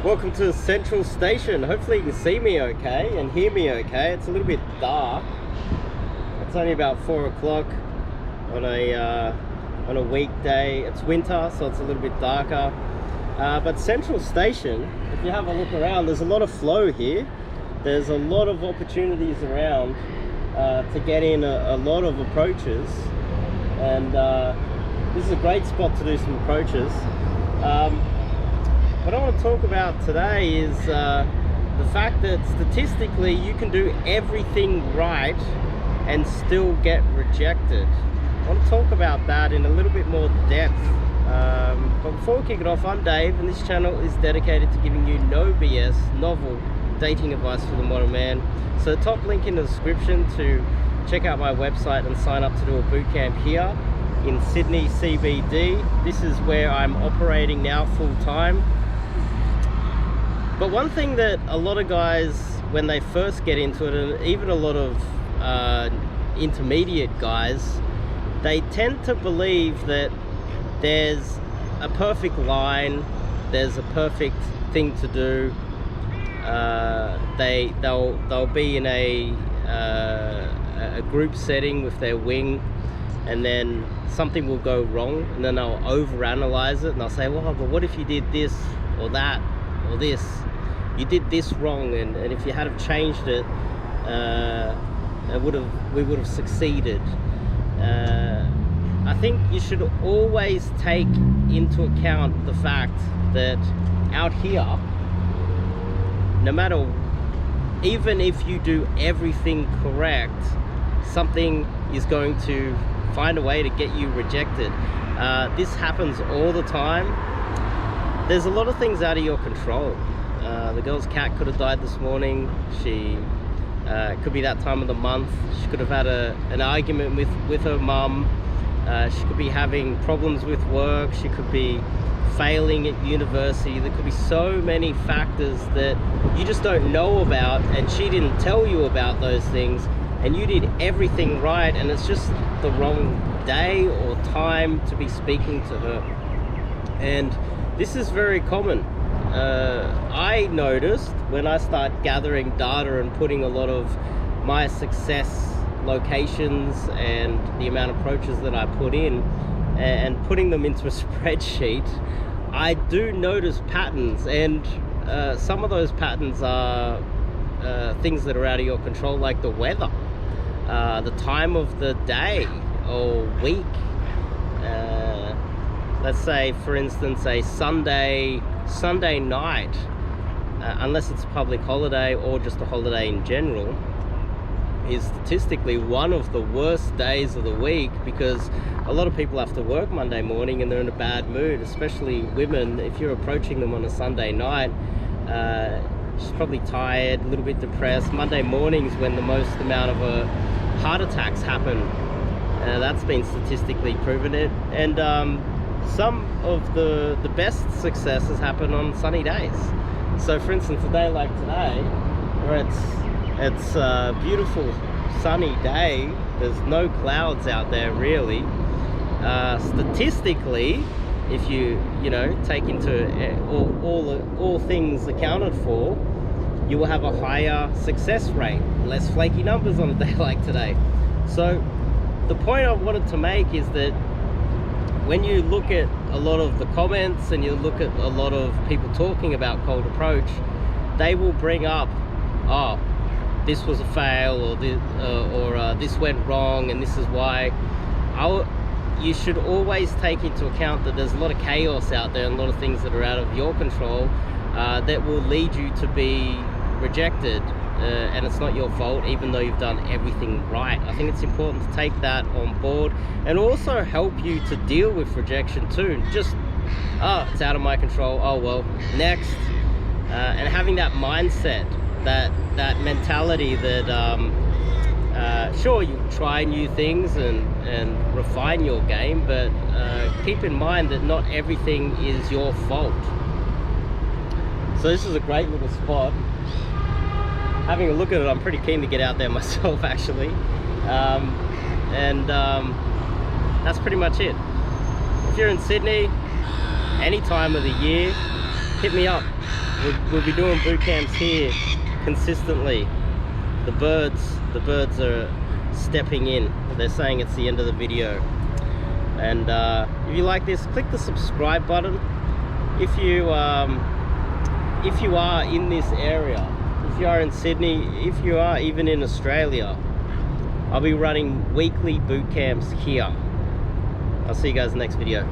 Welcome to Central Station. Hopefully you can see me okay and hear me okay. It's a little bit dark. It's only about 4 o'clock on a weekday. It's winter, so it's a little bit darker. But Central Station, if you have a look around, there's a lot of flow here. There's a lot of opportunities around to get in a lot of approaches, and this is a great spot to do some approaches. What I want to talk about today is the fact that statistically you can do everything right and still get rejected. I want to talk about that in a little bit more depth. But before we kick it off, I'm Dave, and this channel is dedicated to giving you no BS, novel dating advice for the modern man. So the top link in the description to check out my website and sign up to do a bootcamp here in Sydney CBD. This is where I'm operating now full time. But one thing that a lot of guys, when they first get into it, and even a lot of intermediate guys, they tend to believe that there's a perfect line, there's a perfect thing to do. They'll be in a group setting with their wing, and then something will go wrong, and then they'll overanalyze it, and they'll say, well, but what if you did this or that or this? You did this wrong, and if you had have changed it, we would have succeeded. I think you should always take into account the fact that out here, no matter, even if you do everything correct, something is going to find a way to get you rejected. This happens all the time. There's a lot of things out of your control. The girl's cat could have died this morning. She could be that time of the month. She could have had an argument with her mum. She could be having problems with work. She could be failing at university. There could be so many factors that you just don't know about, and she didn't tell you about those things, and you did everything right, and it's just the wrong day or time to be speaking to her. And this is very common. I noticed when I start gathering data and putting a lot of my success locations and the amount of approaches that I put in and putting them into a spreadsheet, I do notice patterns, and some of those patterns are things that are out of your control, like the weather, the time of the day or week. Let's say, for instance, a Sunday night, unless it's a public holiday or just a holiday in general, is statistically one of the worst days of the week, because a lot of people have to work Monday morning and they're in a bad mood, especially women. If you're approaching them on a Sunday night, she's probably tired, a little bit depressed. Monday mornings when the most amount of heart attacks happen. That's been statistically proven it. And some of the best successes happen on sunny days. So for instance, a day like today, where it's a beautiful sunny day, there's no clouds out there really. Statistically, if you take into all things accounted for, you will have a higher success rate, less flaky numbers on a day like today. So the point I wanted to make is that when you look at a lot of the comments and you look at a lot of people talking about cold approach, they will bring up, oh, this was a fail, or this went wrong and this is why. You should always take into account that there's a lot of chaos out there and a lot of things that are out of your control that will lead you to be rejected, and it's not your fault, even though you've done everything right. I think it's important to take that on board and also help you to deal with rejection too. Just, oh, it's out of my control, oh well, next. And having that mindset, that mentality that sure, you try new things and refine your game, but keep in mind that not everything is your fault. So this is a great little spot. Having a look at it, I'm pretty keen to get out there myself actually. That's pretty much it. If you're in Sydney, any time of the year, hit me up. we'll be doing boot camps here consistently. The birds are stepping in. They're saying it's the end of the video. And if you like this, click the subscribe button. If you are in this area, if you are in Sydney, if you are even in Australia, I'll be running weekly boot camps here. I'll see you guys in the next video.